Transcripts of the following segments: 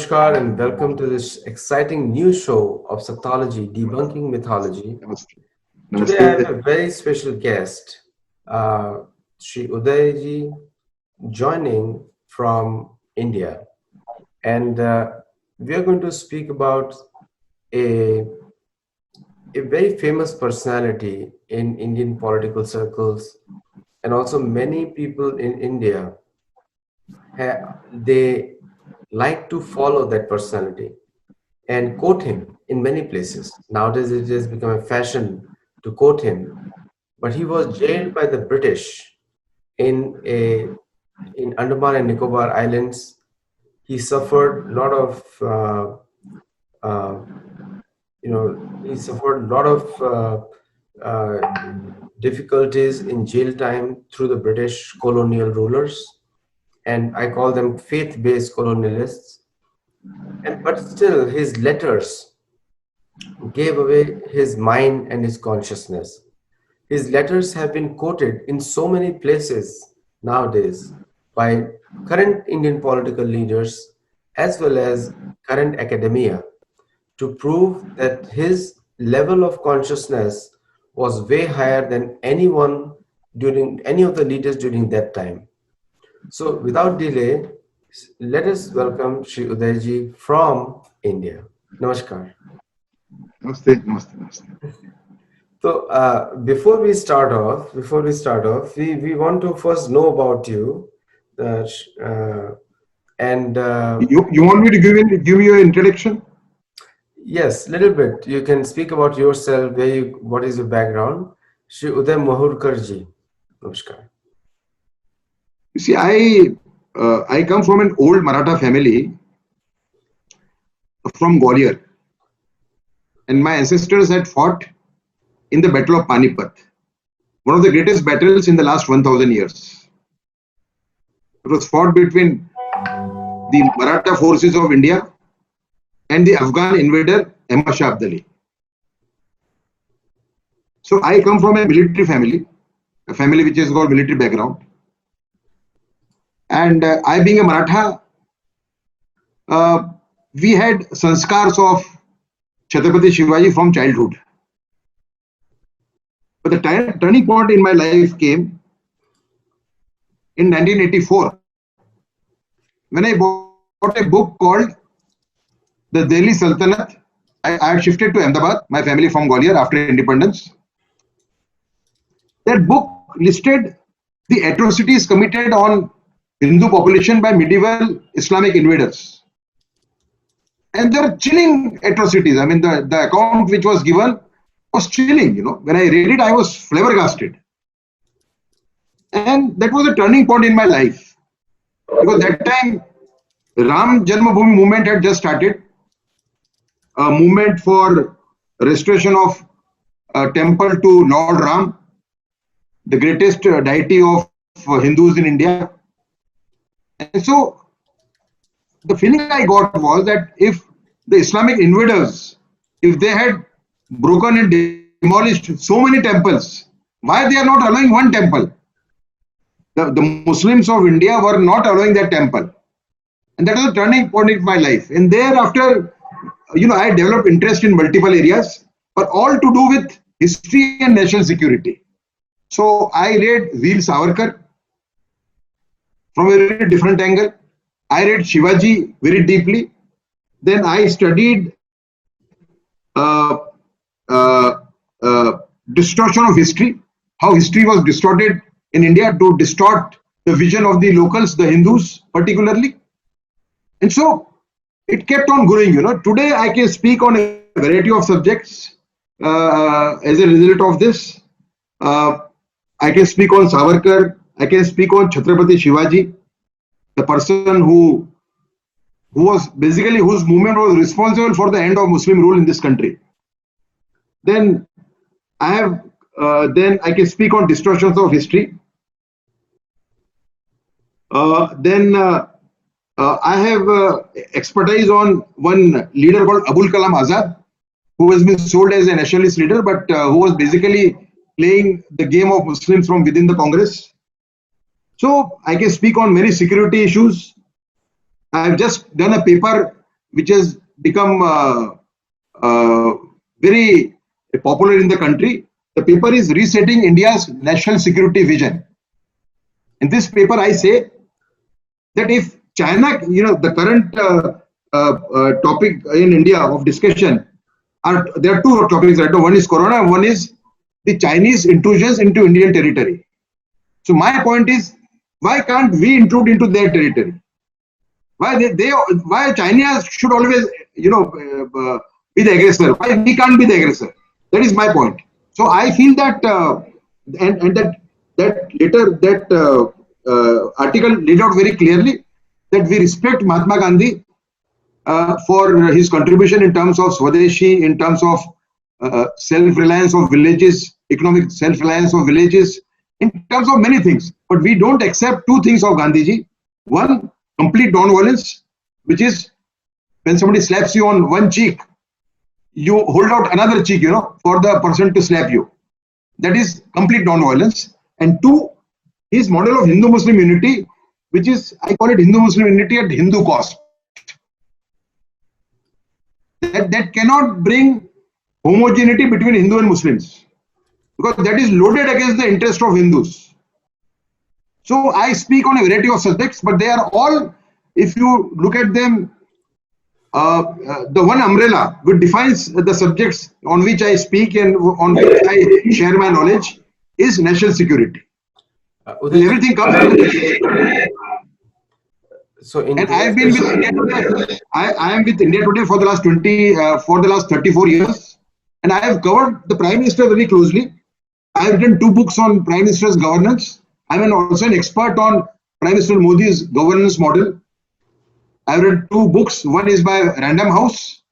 namaskar, and welcome to this exciting new show of Sathology, Debunking Mythology. Namaste. Today, I have Namaste. a very special guest, Sri Udayji, joining from India. And we are going to speak about a, a very famous personality in Indian political circles, and also many people in India, they like to follow that personality and quote him in many places. Nowadays, it has become a fashion to quote him. But he was jailed by the British in in Andaman and Nicobar Islands. He suffered a lot of uh, he suffered a lot of difficulties in jail time through the British colonial rulers, and I call them faith-based colonialists. And but still, his letters gave away his mind and his consciousness. His letters have been quoted in so many places nowadays by current Indian political leaders as well as current academia to prove that his level of consciousness was way higher than anyone during any of the leaders during that time. So, without delay, let us welcome Sri Udayji from India. Namaskar. Namaste. Namaste. Namaste. So before we want to first know about you, that and You want me to give you an introduction? yes, little bit. You can speak about yourself. What is your background? Shri Uday Mahurkarji. Namaskar. You see, I come from an old Maratha family from Gwalior, and my ancestors had fought in the Battle of Panipat, one of the greatest battles in the last 1,000 years. It was fought between the Maratha forces of India and the Afghan invader Ahmad Shah Abdali. So I come from a military family, a family which has got military background. And I being a Maratha, we had sanskars of Chhatrapati Shivaji from childhood. But the turning point in my life came in 1984 when I bought a book called The Delhi Sultanate. I had shifted to Ahmedabad, my family from Gwalior after independence. That book listed the atrocities committed on Hindu population by medieval Islamic invaders. And there are chilling atrocities. I mean, the account which was given was chilling. When I read it, I was flabbergasted. And that was a turning point in my life. Because that time, Ram Janmabhoomi movement had just started. A movement for restoration of a temple to Lord Ram, the greatest deity of Hindus in India. And so the feeling I got was that if the Islamic invaders, if they had broken and demolished so many temples, why they are not allowing one temple? The Muslims of India were not allowing that temple. And that was a turning point in my life. And thereafter, I developed interest in multiple areas, but all to do with history and national security. So I read Veer Savarkar from a very different angle. I read Shivaji very deeply. Then I studied distortion of history, how history was distorted in India to distort the vision of the locals, the Hindus particularly. And so it kept on growing. Today I can speak on a variety of subjects as a result of this. I can speak on Savarkar. I can speak on Chhatrapati Shivaji, the person who was basically whose movement was responsible for the end of Muslim rule in this country. Then I can speak on distortions of history. I have expertise on one leader called Abul Kalam Azad, who has been sold as a nationalist leader, but who was basically playing the game of Muslims from within the Congress. So I can speak on many security issues. I have just done a paper which has become very popular in the country. The paper is Resetting India's National Security Vision. In this paper, I say that if China, the current topic in India of discussion there are two topics right now. One is Corona, and one is the Chinese intrusions into Indian territory. So my point is, why can't we intrude into their territory? Why China should always, be the aggressor? Why we can't be the aggressor? That is my point. So I feel that, that article laid out very clearly that we respect Mahatma Gandhi for his contribution in terms of Swadeshi, in terms of self-reliance of villages, economic self-reliance of villages, in terms of many things. But we don't accept two things of Gandhiji. One, complete non-violence, which is when somebody slaps you on one cheek, you hold out another cheek, for the person to slap you. That is complete non-violence. And two, his model of Hindu-Muslim unity, which is, I call it Hindu-Muslim unity at Hindu cost. That cannot bring homogeneity between Hindu and Muslims, because that is loaded against the interest of Hindus. So I speak on a variety of subjects, but they are all, if you look at them, the one umbrella which defines the subjects on which I speak and on which I share my knowledge is national security. Everything comes from So in and I have been with India Today. I am with India Today for the last 34 years, and I have covered the Prime Minister very closely. I have written 2 books on Prime Minister's governance. I am also an expert on Prime Minister Modi's governance model. I have read 2 books. One is by Random House,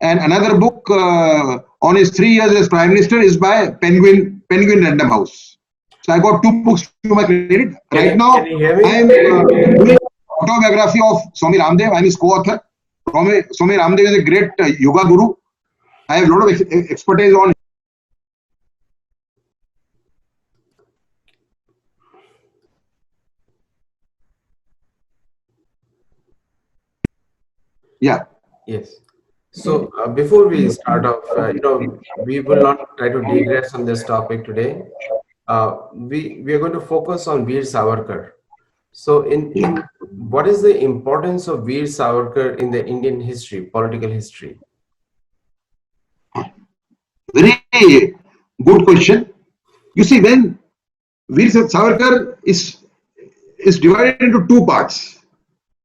and another book on his 3 years as Prime Minister is by Penguin Random House. So I got 2 books to my credit. Right now, I am doing autobiography of Swami Ramdev. I am his co-author. Swami Ramdev is a great yoga guru. I have a lot of expertise on. Yeah. Yes. So before we start off, we will not try to digress on this topic today. We are going to focus on Veer Savarkar. So what is the importance of Veer Savarkar in the Indian history, political history? Very good question. You see, when Veer Savarkar is divided into 2 parts.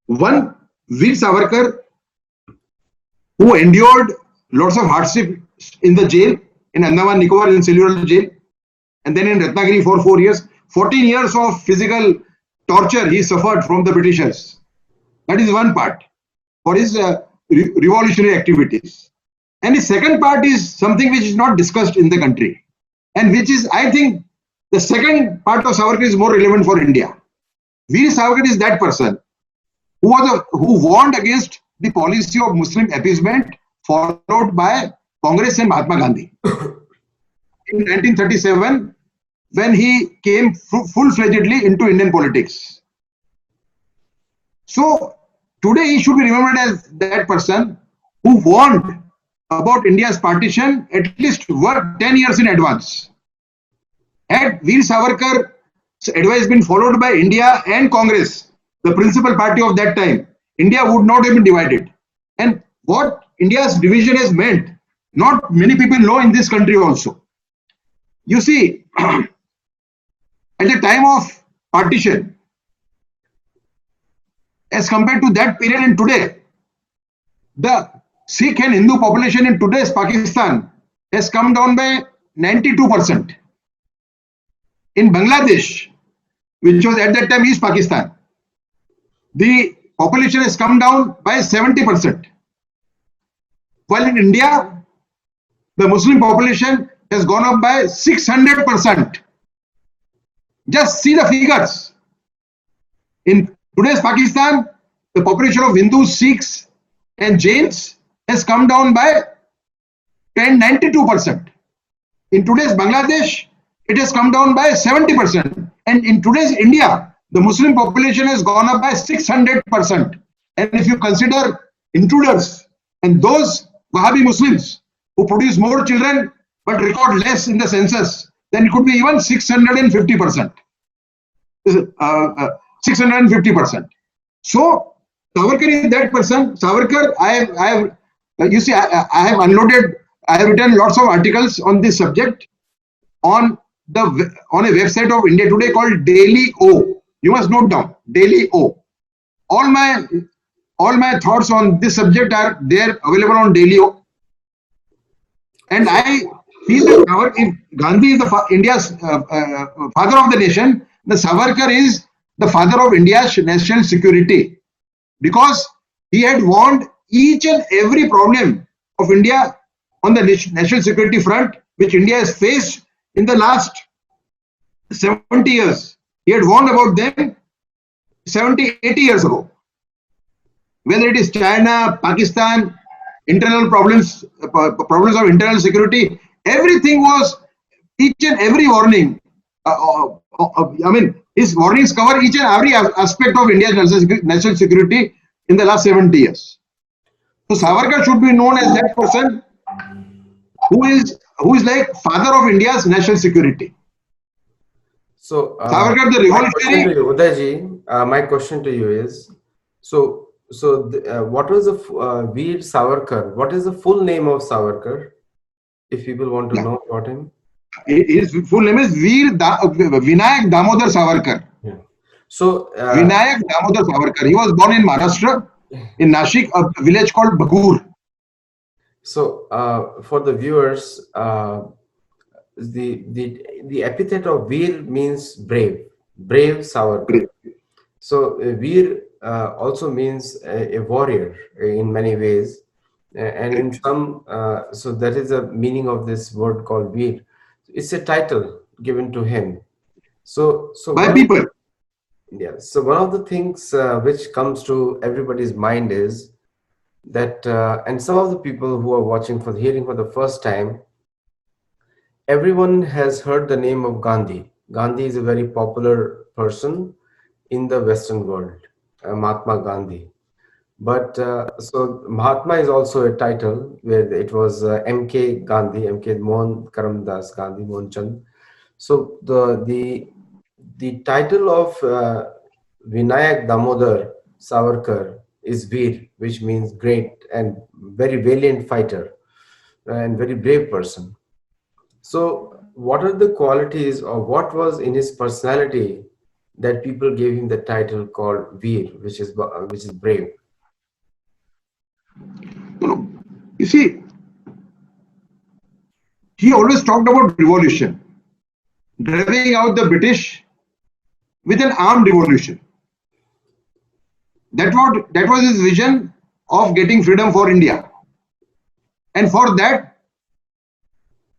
One, Veer Savarkar, who endured lots of hardship in the jail, in Andaman Nicobar in Cellular jail, and then in Ratnagiri for 4 years, 14 years of physical torture he suffered from the Britishers. That is one part for his revolutionary activities. And the second part is something which is not discussed in the country, and which is, I think, the second part of Savarkar is more relevant for India. Veer Savarkar is that person who warned against the policy of Muslim appeasement followed by Congress and Mahatma Gandhi. In 1937, when he came full-fledgedly into Indian politics. So today he should be remembered as that person who warned about India's partition at least 10 years in advance. Had Veer Savarkar's advice been followed by India and Congress, the principal party of that time, India would not have been divided. And what India's division has meant, not many people know in this country also. You see, at the time of partition, as compared to that period and today, the Sikh and Hindu population in today's Pakistan has come down by 92%. In Bangladesh, which was at that time East Pakistan, the population has come down by 70%. While in India, the Muslim population has gone up by 600%. Just see the figures. In today's Pakistan, the population of Hindus, Sikhs and Jains has come down by 92%. In today's Bangladesh, it has come down by 70%. And in today's India, the Muslim population has gone up by 600%. And if you consider intruders and those Wahhabi Muslims who produce more children but record less in the census, then it could be even 650%. 650%. So Savarkar is that person. Savarkar, you see, I have unloaded. I have written lots of articles on this subject on a website of India Today called Daily O. You must note down Daily O. All my thoughts on this subject are there, available on Daily O. And I feel that if Gandhi is India's father of the nation, the Savarkar is the father of India's national security, because he had warned each and every problem of India on the national security front, which India has faced in the last 70 years. He had warned about them 70, 80 years ago. Whether it is China, Pakistan, internal problems of internal security, everything was, each and every warning. His warnings cover each and every aspect of India's national security in the last 70 years. So Savarkar should be known as that person who is like father of India's national security. So Savarkar, the revolutionary. Udayji, my question to you is, what was the Veer Savarkar? What is the full name of Savarkar? If people want to know about him. His full name is Vinayak Damodar Savarkar. Yeah. So Vinayak Damodar Savarkar. He was born in Maharashtra, in Nashik, a village called Bagur. So for the viewers, the epithet of Veer means brave Savarkar. So Veer also means a warrior in many ways, and in some so that is the meaning of this word called Veer. It's a title given to him. So by people. Yeah. So one of the things which comes to everybody's mind is that, and some of the people who are hearing for the first time, everyone has heard the name of Gandhi. Gandhi is a very popular person in the Western world, Mahatma Gandhi. But so Mahatma is also a title where it was M.K. Gandhi, M.K. Mohan Karamdas Gandhi, Mohan Chand. So the title of Vinayak Damodar Savarkar is Veer, which means great and very valiant fighter and very brave person. So what are the qualities, or what was in his personality that people gave him the title called Veer, which is brave? You see, he always talked about revolution, driving out the British with an armed revolution. That was his vision of getting freedom for India. And for that,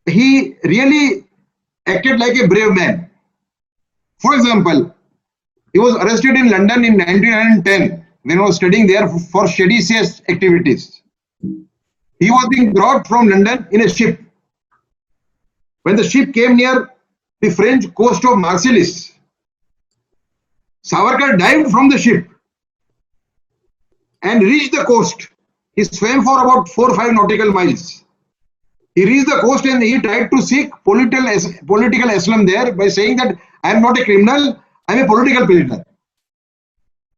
he really acted like a brave man. For example, he was arrested in London in 1910 when he was studying there for seditious activities. He was being brought from London in a ship. When the ship came near the French coast of Marseilles, Savarkar dived from the ship and reached the coast. He swam for about 4 or 5 nautical miles. He reached the coast and he tried to seek political asylum there by saying that I am not a criminal, I am a political prisoner.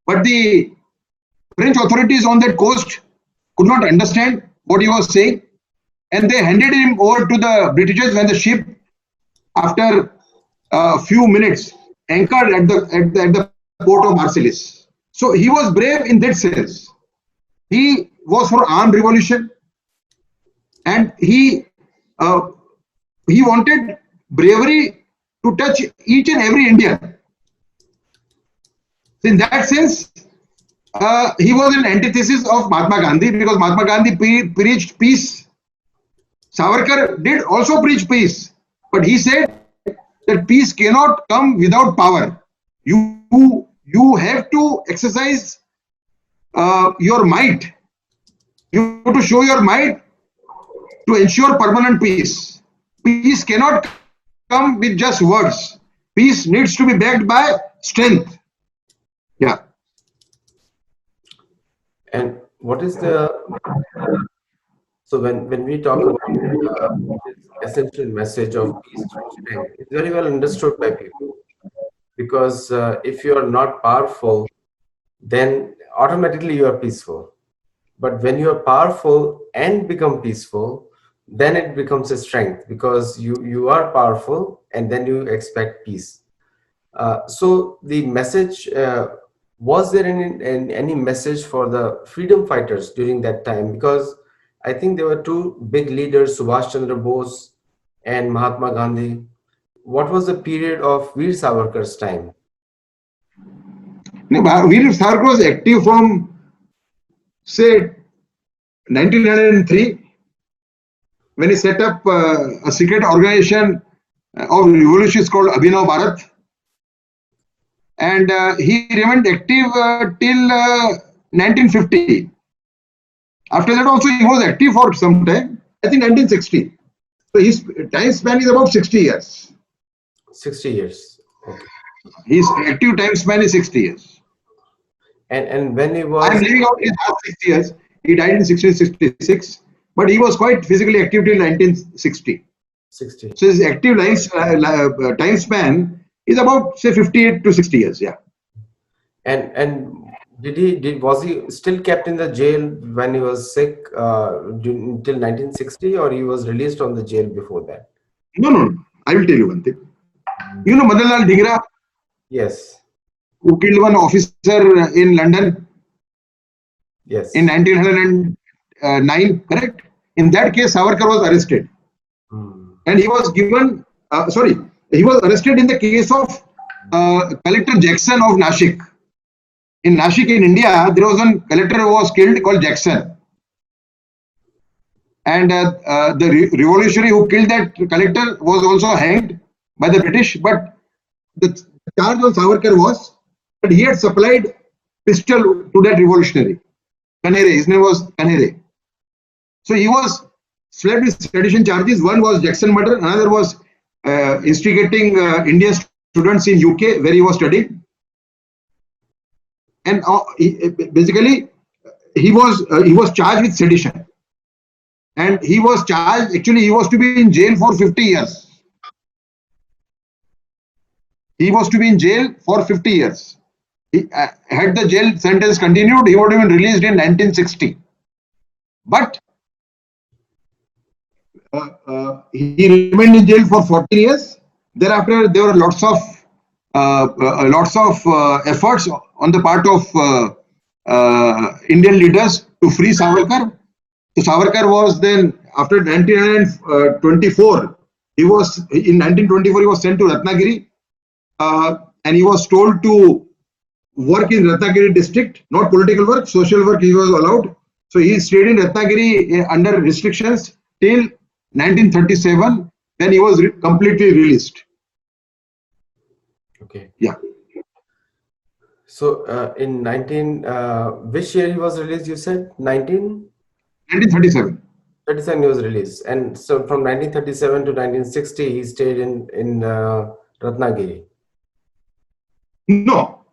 But the French authorities on that coast could not understand what he was saying, and they handed him over to the Britishers when the ship, after a few minutes, anchored at the port of Marseilles. So he was brave in that sense. He was for armed revolution, and he wanted bravery to touch each and every Indian. So in that sense, he was an antithesis of Mahatma Gandhi, because Mahatma Gandhi preached peace. Savarkar did also preach peace, but he said that peace cannot come without power. You have to exercise your might. You have to show your might to ensure permanent peace. Peace cannot come with just words. Peace needs to be backed by strength. Yeah. And what is the so when we talk about this essential message of peace through strength, it's very well understood by people because if you are not powerful, then automatically you are peaceful. But when you are powerful and become peaceful, then it becomes a strength because you are powerful and then you expect peace. So the message was there any message for the freedom fighters during that time? Because I think there were two big leaders, Subhash Chandra Bose and Mahatma Gandhi. What was the period of Veer Savarkar's time? No, Veer Savarkar was active from, say, 1903, when he set up a secret organization of revolutions called Abhinav Bharat. And he remained active till 1950. After that also he was active for some time, I think 1960. So his time span is about 60 years. 60 years. Okay. His active time span is 60 years. And when he I am was leaving out his last 6 years. He died in 1666, but he was quite physically active till 1960. 60. So his active time span is about, say, 58 to 60 years. Yeah. And was he still kept in the jail when he was sick until 1960, or he was released from the jail before that? No, no, no. I will tell you one thing. You know Madan Lal Dhingra, Yes. who killed one officer in London Yes. in 1909, correct? In that case, Savarkar was arrested. Hmm. And he was given, he was arrested in the case of Collector Jackson of Nashik. In Nashik, in India, there was one collector who was killed called Jackson. And the revolutionary who killed that collector was also hanged by the British. But the charge on Savarkar was that he had supplied pistol to that revolutionary. Kanhere, his name was Kanhere. So he was slapped with sedition charges. One was Jackson murder, another was instigating Indian students in UK where he was studying. And basically he was charged with sedition. And he was charged, actually he was to be in jail for 50 years. He was to be in jail for 50 years. Had the jail sentence continued, he would have been released in 1960. But he remained in jail for 14 years. Thereafter, there were lots of efforts on the part of Indian leaders to free Savarkar. So Savarkar was then, after 1924, he was in 1924 he was sent to Ratnagiri, and he was told to work in Ratnagiri district, not political work, social work he was allowed. So he stayed in Ratnagiri under restrictions till 1937, when he was completely released. Okay. Yeah. So in which year he was released? You said 1937. 1937 he was released, and so from 1937 to 1960 he stayed in Ratnagiri. No,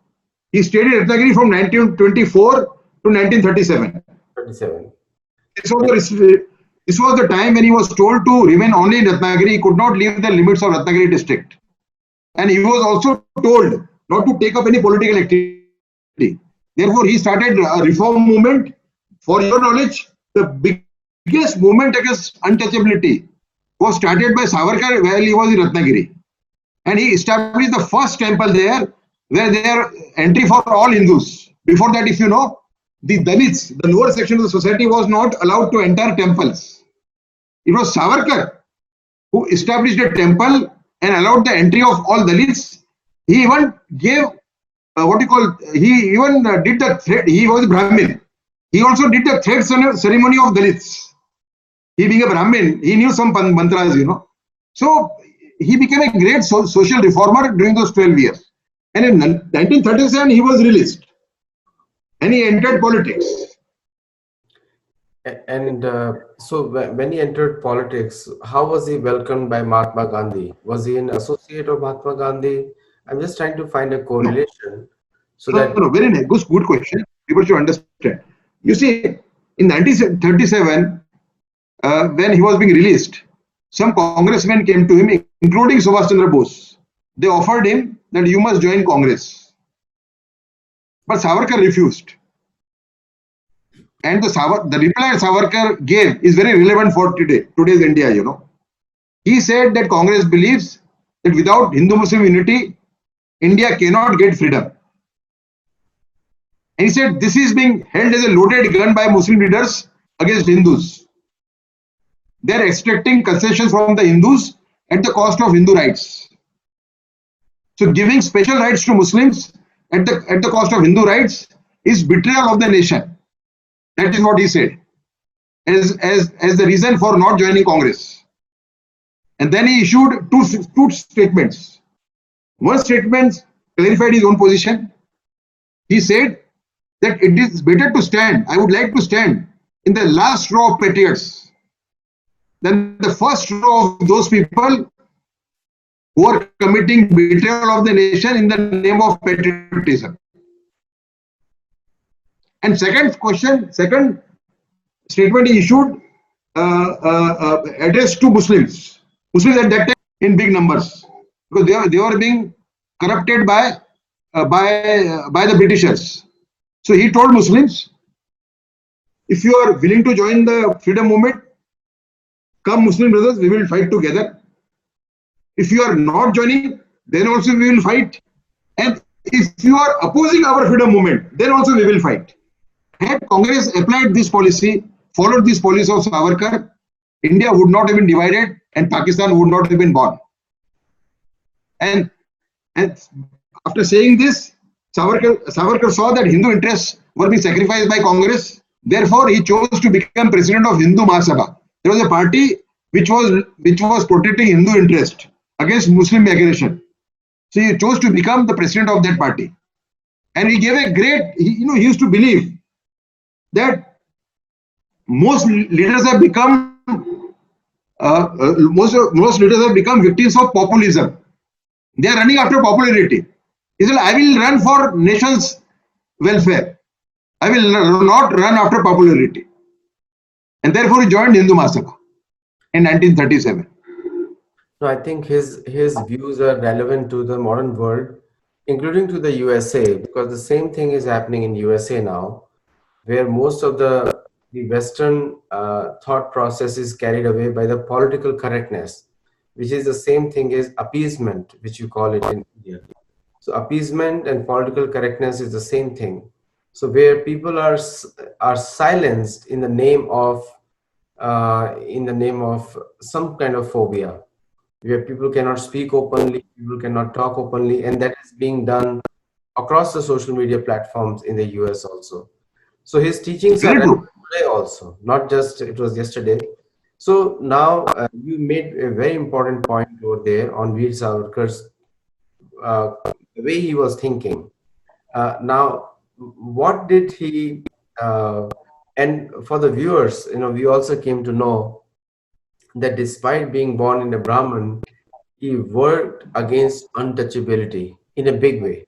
he stayed in Ratnagiri from 1924 to 1937. 37. This was the time when he was told to remain only in Ratnagiri. He could not leave the limits of Ratnagiri district. And he was also told not to take up any political activity. Therefore, he started a reform movement. For your knowledge, the biggest movement against untouchability was started by Savarkar while he was in Ratnagiri. And he established the first temple there, where there entry for all Hindus. Before that, if you know, the Dalits, the lower section of the society, was not allowed to enter temples. It was Savarkar who established a temple and allowed the entry of all Dalits. He even gave he even did the thread. He was a Brahmin. He also did the thread ceremony of Dalits. He being a Brahmin, he knew some mantras, you know. So he became a great social reformer during those 12 years. And in 1937, he was released. And he entered politics. And so when he entered politics, how was he welcomed by Mahatma Gandhi? Was he an associate of Mahatma Gandhi? I'm just trying to find a correlation so that No, very nice. Good question. People should understand. You see, in 1937, when he was being released, some congressmen came to him, including Subhash Chandra Bose. They offered him that you must join Congress. But Savarkar refused. And the reply Savarkar gave is very relevant for today's India, you know. He said that Congress believes that without Hindu-Muslim unity, India cannot get freedom. And he said this is being held as a loaded gun by Muslim leaders against Hindus. They are extracting concessions from the Hindus at the cost of Hindu rights. So giving special rights to Muslims at the cost of Hindu rights is betrayal of the nation. That is what he said as the reason for not joining Congress. And then he issued two statements. One statement clarified his own position. He said that it is better to stand, I would like to stand in the last row of patriots than the first row of those people who are committing betrayal of the nation in the name of patriotism. And second statement he issued addressed to Muslims at that time in big numbers, because they were being corrupted by the Britishers. So he told Muslims, if you are willing to join the freedom movement, come Muslim brothers, we will fight together. If you are not joining, then also we will fight. And if you are opposing our freedom movement, then also we will fight. Had Congress applied this policy, followed this policy of Savarkar, India would not have been divided and Pakistan would not have been born. And after saying this, Savarkar saw that Hindu interests were being sacrificed by Congress. Therefore, he chose to become president of Hindu Mahasabha. There was a party which was protecting Hindu interest against Muslim aggression. So he chose to become the president of that party. And he gave a great, he used to believe that most leaders have become victims of populism. They are running after popularity. He said, I will run for nation's welfare. I will not run after popularity. And therefore he joined Hindu Mahasabha in 1937. No, I think his views are relevant to the modern world, including to the USA, because the same thing is happening in USA now, where most of the Western thought process is carried away by the political correctness, which is the same thing as appeasement, which you call it in India. So appeasement and political correctness is the same thing. So where people are silenced in the name of some kind of phobia, where people cannot speak openly, people cannot talk openly, and that is being done across the social media platforms in the US also. So his teachings are relevant today also, not just it was yesterday. So now you made a very important point over there on Veer Savarkar's the way he was thinking. Now, what did he? And for the viewers, we also came to know that despite being born in a Brahmin, he worked against untouchability in a big way,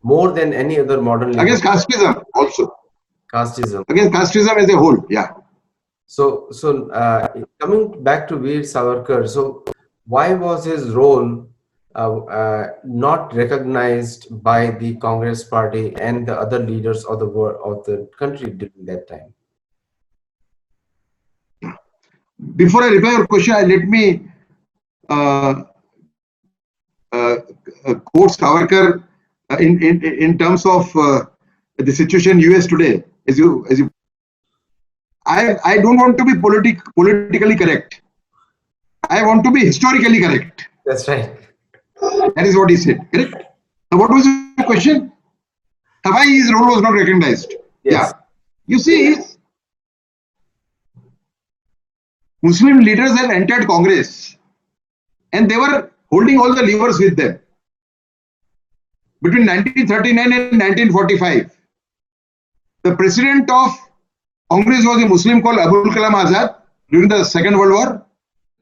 more than any other modern leader. Against casteism also. Casteism. Against casteism as a whole, yeah. So coming back to Veer Savarkar, so why was his role not recognized by the Congress party and the other leaders of the world of the country during that time? Before I reply your question, let me quote Savarkar in terms of the situation US today. As you, I don't want to be politically correct. I want to be historically correct. That's right. That is what he said. Correct. Now, what was the question? Why his role was not recognized? Yes. Yeah. You see, Muslim leaders have entered Congress and they were holding all the levers with them. Between 1939 and 1945, the president of Congress was a Muslim called Abul Kalam Azad during the Second World War.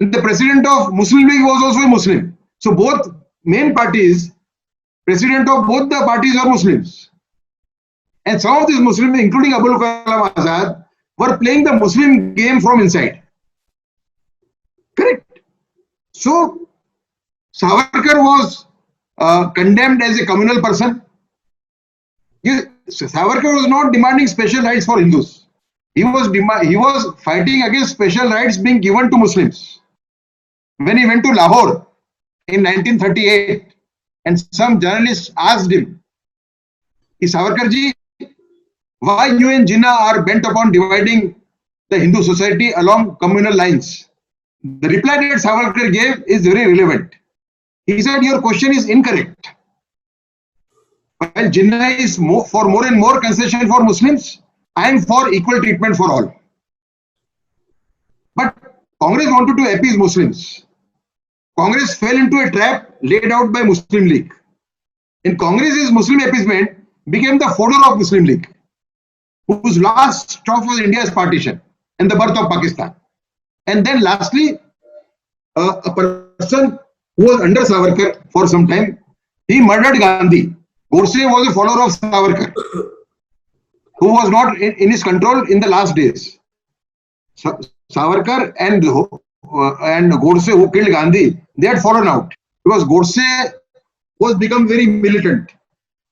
And the president of Muslim League was also a Muslim. So both main parties, president of both the parties are Muslims. And some of these Muslims, including Abul Kalam Azad, were playing the Muslim game from inside. Correct. So Savarkar was condemned as a communal person. Savarkar was not demanding special rights for Hindus. He was fighting against special rights being given to Muslims. When he went to Lahore in 1938, and some journalists asked him, Savarkarji, why you and Jinnah are bent upon dividing the Hindu society along communal lines? The reply that Savarkar gave is very relevant. He said, your question is incorrect. While Jinnah is for more and more concession for Muslims, I am for equal treatment for all. But Congress wanted to appease Muslims. Congress fell into a trap laid out by Muslim League. In Congress's Muslim appeasement became the fodder of Muslim League, whose last stop was India's partition and the birth of Pakistan. And then lastly, a person who was under Savarkar for some time, he murdered Gandhi. Godse was a follower of Savarkar, who was not in his control in the last days. Savarkar and Godse, who killed Gandhi, they had fallen out because Godse was become very militant.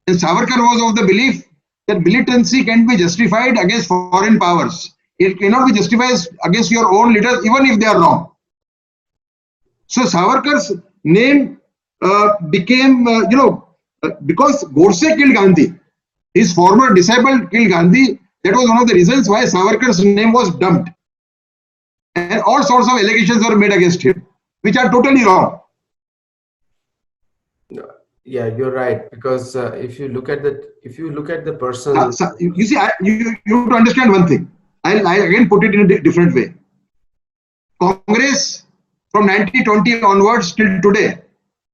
And Savarkar was of the belief that militancy can be justified against foreign powers. It cannot be justified against your own leaders, even if they are wrong. So Savarkar's name became, because Godse killed Gandhi, his former disciple killed Gandhi. That was one of the reasons why Savarkar's name was dumped. And all sorts of allegations were made against him, which are totally wrong. Yeah, you're right. Because if you look at the person, you see, you have to understand one thing. I'll again put it in a different way. Congress from 1920 onwards till today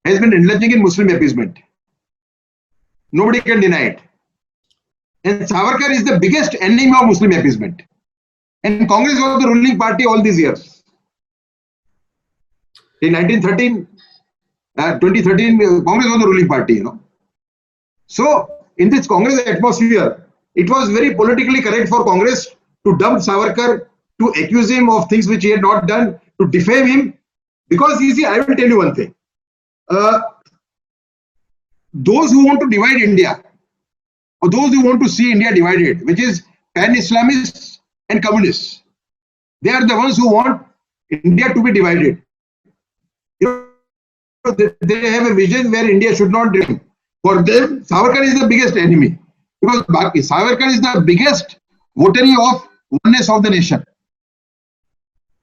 has been indulging in Muslim appeasement. Nobody can deny it. And Savarkar is the biggest enemy of Muslim appeasement. And Congress was the ruling party all these years. In 2013, Congress was the ruling party, So, in this Congress atmosphere, it was very politically correct for Congress to dump Savarkar, to accuse him of things which he had not done, to defame him. Because, you see, I will tell you one thing. Those who want to divide India, or those who want to see India divided, which is pan-Islamists and communists, they are the ones who want India to be divided. They have a vision where India should not dream. For them, Savarkar is the biggest enemy. Because Savarkar is the biggest votary of oneness of the nation.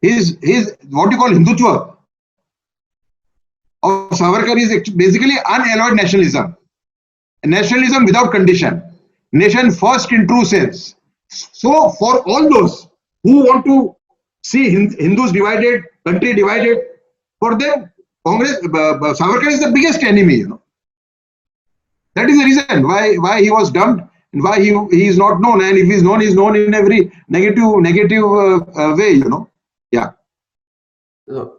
His what you call Hindutva of Savarkar is basically unalloyed nationalism. Nationalism without condition. Nation first in true sense. So for all those who want to see Hindus divided, country divided, for them, Savarkar is the biggest enemy, That is the reason why he was dumped and why he is not known. And if he is known in every negative way, Yeah. No,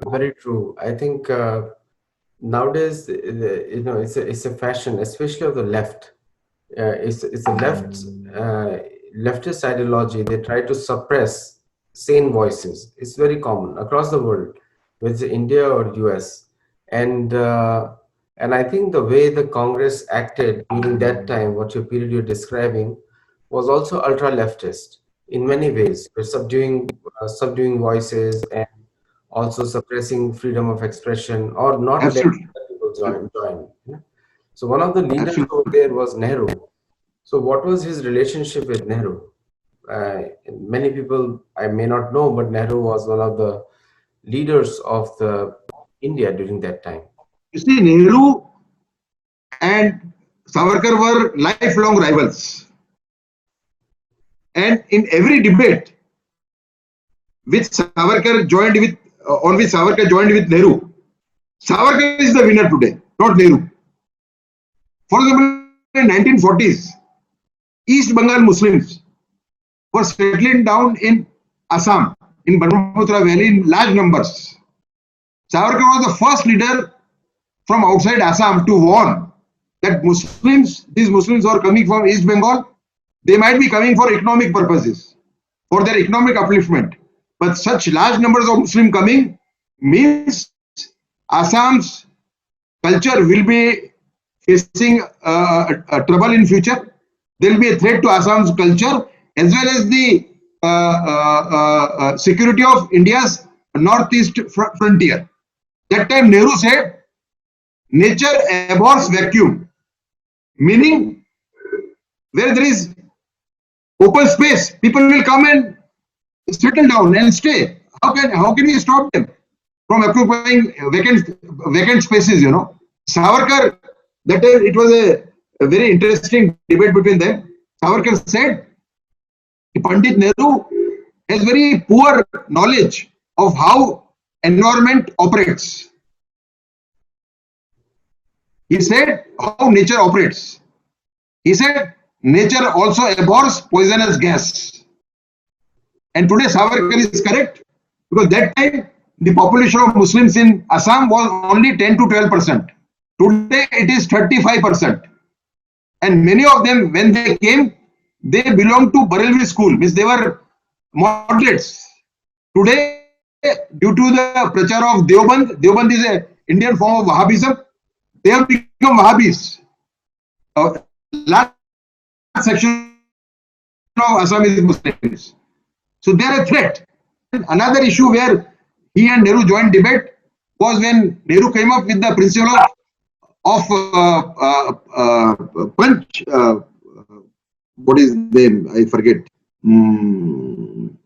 very true. I think nowadays, it's a fashion, especially of the left. It's a leftist ideology. They try to suppress sane voices. It's very common across the world, whether it's India or US. And I think the way the Congress acted during that time, what your period you're describing, was also ultra leftist in many ways. We're subduing voices and also suppressing freedom of expression, or not letting people join. So one of the leaders over there was Nehru. So what was his relationship with Nehru? Many people I may not know, but Nehru was one of the leaders of the India during that time. You see, Nehru and Savarkar were lifelong rivals. And in every debate which Savarkar joined with Nehru, Savarkar is the winner today, not Nehru. For example, in 1940s, East Bengal Muslims were settling down in Assam, in Brahmaputra Valley in large numbers. Savarkar was the first leader from outside Assam to warn that these Muslims who are coming from East Bengal They might be coming for economic purposes, for their economic upliftment. But such large numbers of Muslim coming means Assam's culture will be facing trouble in future. There will be a threat to Assam's culture as well as the security of India's northeast frontier. That time Nehru said, nature abhors vacuum, meaning where there is open space, people will come and settle down and stay. How can we stop them from occupying vacant spaces? You know, Savarkar. That it was a very interesting debate between them. Savarkar said, Pandit Nehru has very poor knowledge of how environment operates. He said how nature operates. He said nature also abhors poisonous gas. And today Savarkar is correct, because that time the population of Muslims in Assam was only 10 to 12%. Today it is 35%. And many of them, when they came, they belonged to Barelvi school, means they were moderates. Today, due to the prachar of Deoband is an Indian form of Wahhabism, they have become Wahhabis. Large section of Assam is Muslims. So they are a threat. Another issue where he and Nehru joined debate was when Nehru came up with the principle of Panch, what is the name? I forget.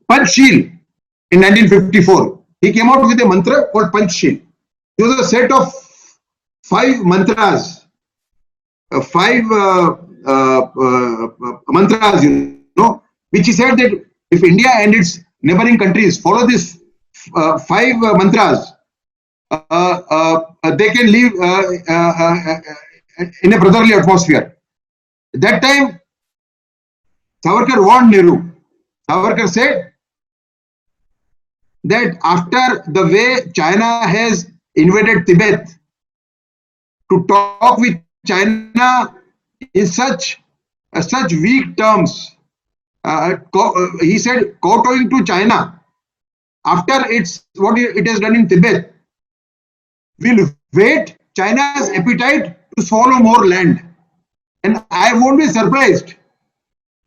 Panchsheel in 1954. He came out with a mantra called Panchsheel. It was a set of 5 mantras, mantras, you know, which he said that if India and its neighboring countries follow these 5 mantras, they can live in a brotherly atmosphere. At that time, Savarkar warned Nehru. Savarkar said that after the way China has invaded Tibet, to talk with China in such weak terms, he said, kowtowing to China after what it has done in Tibet will whet China's appetite to swallow more land. And I won't be surprised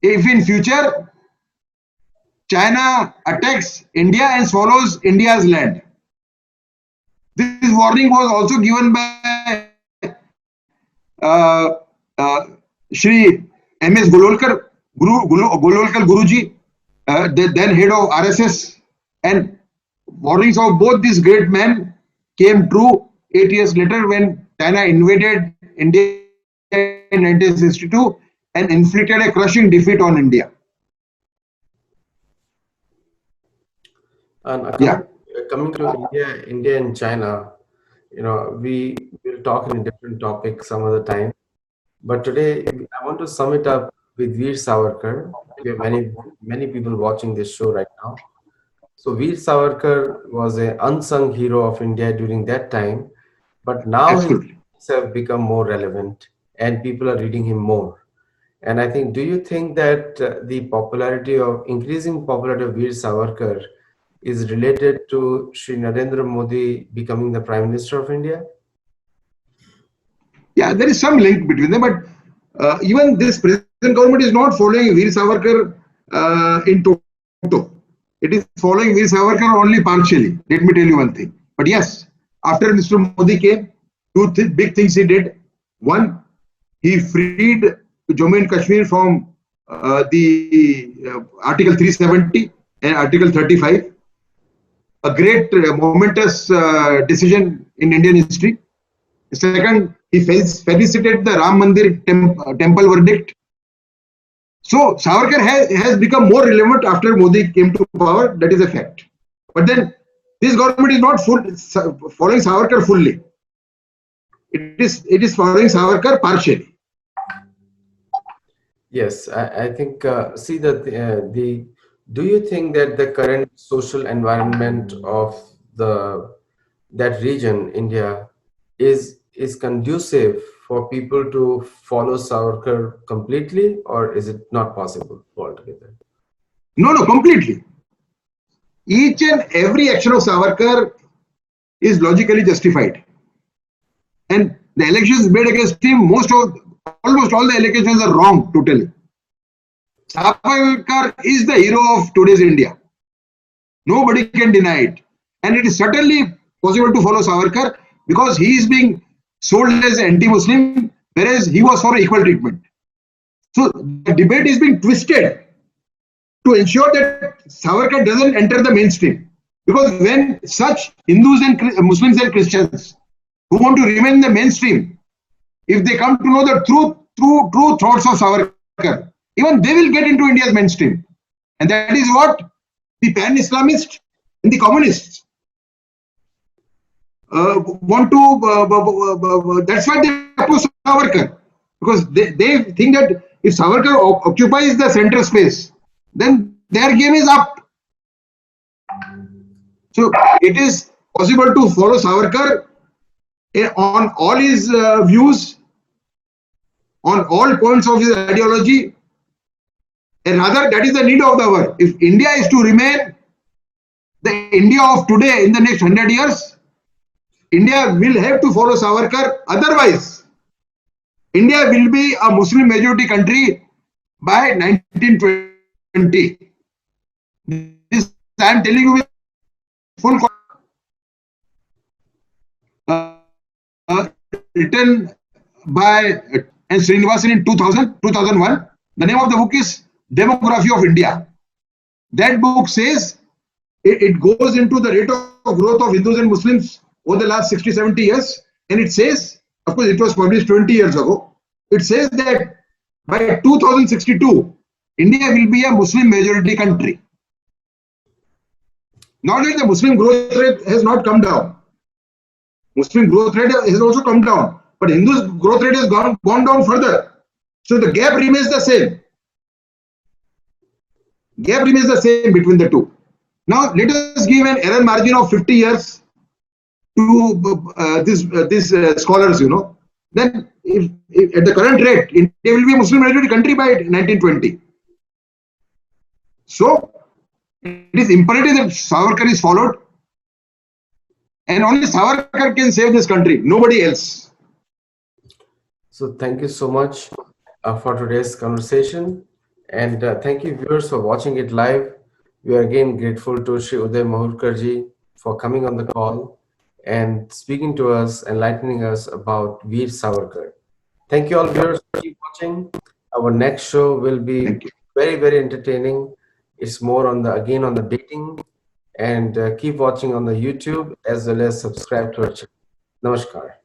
if in future China attacks India and swallows India's land. This warning was also given by Shri M.S. Gololkar, Gololkar Guruji, the then head of RSS, and warnings of both these great men came true 8 years later when China invaded India in 1962 and inflicted a crushing defeat on India. And Yeah. coming to India and China, you know, we will talk in a different topic some other time. But today, I want to sum it up with Veer Savarkar. We have many people watching this show right now. So Veer Savarkar was an unsung hero of India during that time, but now his Absolutely. books have become more relevant and people are reading him more. And I think, do you think that the increasing popularity of Veer Savarkar is related to Sri Narendra Modi becoming the Prime Minister of India? Yeah, there is some link between them, but even this present government is not following Veer Savarkar in toto. It is following Veer Savarkar only partially. Let me tell you one thing. But yes, after Mr. Modi came, 2 big things he did. One, he freed Jammu and Kashmir from the Article 370 and Article 35. A great momentous decision in Indian history. Second, he felicited the Ram Mandir temple verdict. So Savarkar has become more relevant after Modi came to power. That is a fact. But then this government is not following Savarkar fully. It is following Savarkar partially. Yes, I think, see that do you think that the current social environment of that region, India, is conducive for people to follow Savarkar completely, or is it not possible altogether? No, completely. Each and every action of Savarkar is logically justified. And the elections made against him, almost all the allegations are wrong totally. Savarkar is the hero of today's India. Nobody can deny it. And it is certainly possible to follow Savarkar because he is being sold as anti-Muslim, whereas he was for equal treatment. So the debate is being twisted to ensure that Savarkar doesn't enter the mainstream. Because when such Hindus and Muslims and Christians who want to remain in the mainstream, if they come to know the true thoughts of Savarkar, even they will get into India's mainstream. And that is what the pan-Islamists and the communists want to, that's why they oppose Savarkar. Because they think that if Savarkar occupies the center space, then their game is up. So it is possible to follow Savarkar on all his views, on all points of his ideology, and rather that is the need of the hour. If India is to remain the India of today in the next 100 years, India will have to follow Savarkar. Otherwise, India will be a Muslim majority country by 1920. This I am telling you with full written by N. Srinivasan in 2001. The name of the book is Demography of India. That book says it goes into the rate of growth of Hindus and Muslims over the last 60-70 years, and it says, of course it was published 20 years ago, it says that by 2062 India will be a Muslim majority country. Not that the Muslim growth rate has not come down. Muslim growth rate has also come down, but Hindus growth rate has gone down further. So the gap remains the same. Gap remains the same between the two. Now let us give an error margin of 50 years to these scholars, then if at the current rate, India will be a Muslim majority country by 1920. So it is imperative that Savarkar is followed, and only Savarkar can save this country, nobody else. So thank you so much for today's conversation, and thank you viewers for watching it live. We are again grateful to Shri Uday Mahurkarji for coming on the call and speaking to us, enlightening us about Veer Savarkar. Thank you all viewers for keep watching. Our next show will be very, very entertaining. It's more on the dating, and keep watching on the YouTube as well as subscribe to our channel. Namaskar.